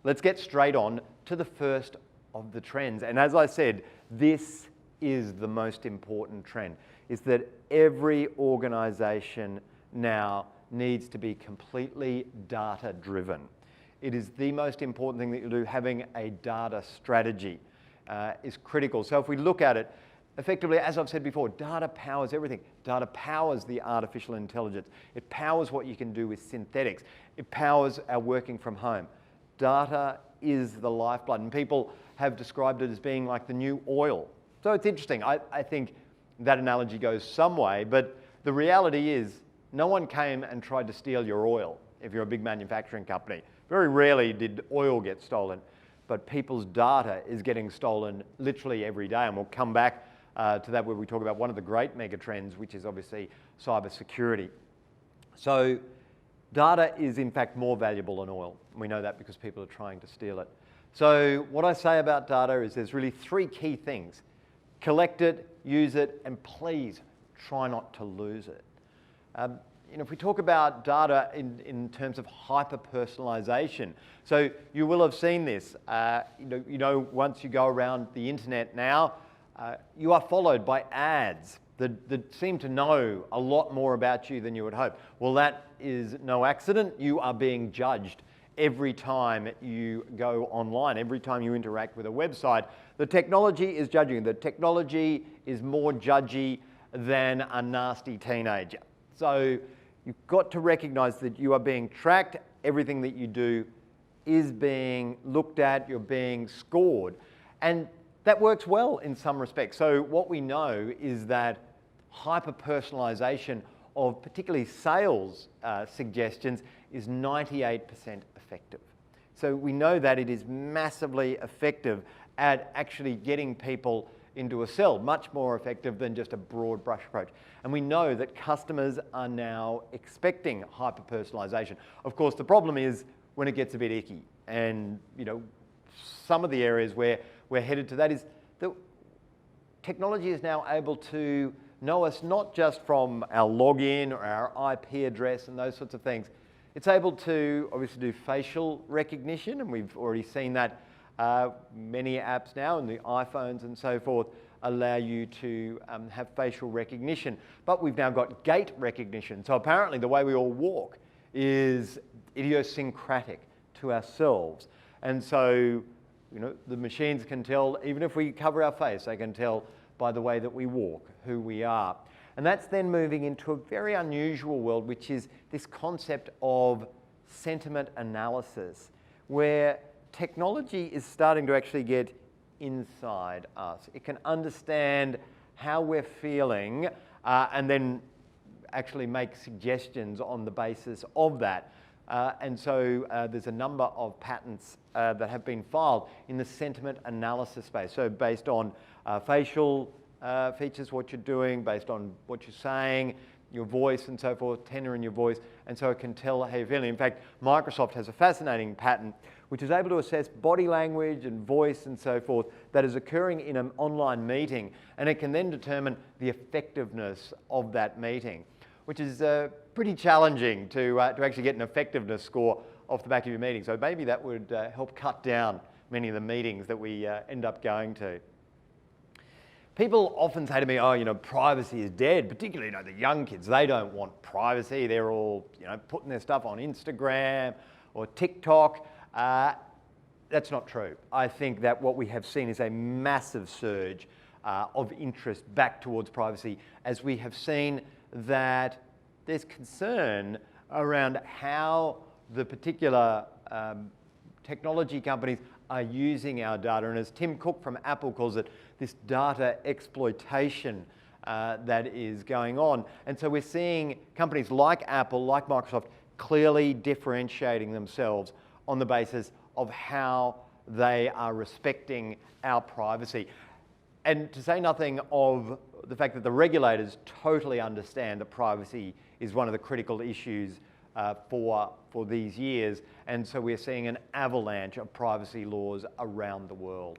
let's get straight on to the first of the trends. And as I said, this is the most important trend, is that every organization now needs to be completely data-driven. It is the most important thing that you do. Having a data strategy is critical. So if we look at it, effectively, as I've said before, data powers everything. Data powers the artificial intelligence. It powers what you can do with synthetics. It powers our working from home. Data is the lifeblood, and people have described it as being like the new oil. So it's interesting. I think that analogy goes some way, but the reality is no one came and tried to steal your oil if you're a big manufacturing company. Very rarely did oil get stolen, but people's data is getting stolen literally every day, and we'll come back to that where we talk about one of the great mega trends, which is obviously cybersecurity. So data is in fact more valuable than oil. We know that because people are trying to steal it. So what I say about data is there's really three key things. Collect it, use it, and please try not to lose it. If we talk about data in terms of hyper-personalisation, so you will have seen this. Once you go around the internet now, you are followed by ads that seem to know a lot more about you than you would hope. Well, that is no accident. You are being judged every time you go online, every time you interact with a website. The technology is judging you. The technology is more judgy than a nasty teenager. So you've got to recognize that you are being tracked. Everything that you do is being looked at. You're being scored. And that works well in some respects. So what we know is that hyper-personalisation of particularly sales suggestions is 98% effective. So we know that it is massively effective at actually getting people into a sell, much more effective than just a broad brush approach. And we know that customers are now expecting hyper-personalisation. Of course, the problem is when it gets a bit icky. And some of the areas where we're headed to that is that technology is now able to know us not just from our login or our IP address and those sorts of things. It's able to obviously do facial recognition, and we've already seen that many apps now, and the iPhones and so forth allow you to have facial recognition. But we've now got gait recognition. So apparently the way we all walk is idiosyncratic to ourselves. And so the machines can tell, even if we cover our face, they can tell by the way that we walk who we are. And that's then moving into a very unusual world, which is this concept of sentiment analysis, where technology is starting to actually get inside us. It can understand how we're feeling and then actually make suggestions on the basis of that. And so there's a number of patents that have been filed in the sentiment analysis space. So based on facial features, what you're doing, based on what you're saying, your voice and so forth, tenor in your voice, and so it can tell how you're feeling. In fact, Microsoft has a fascinating patent which is able to assess body language and voice and so forth that is occurring in an online meeting, and it can then determine the effectiveness of that meeting, which is pretty challenging to actually get an effectiveness score off the back of your meeting. So maybe that would help cut down many of the meetings that we end up going to. People often say to me, privacy is dead, particularly, the young kids. They don't want privacy. They're all, putting their stuff on Instagram or TikTok. That's not true. I think that what we have seen is a massive surge of interest back towards privacy, as we have seen that there's concern around how the particular technology companies are using our data. And as Tim Cook from Apple calls it, this data exploitation that is going on. And so we're seeing companies like Apple, like Microsoft, clearly differentiating themselves on the basis of how they are respecting our privacy. And to say nothing of the fact that the regulators totally understand that privacy is one of the critical issues for these years. And so we're seeing an avalanche of privacy laws around the world.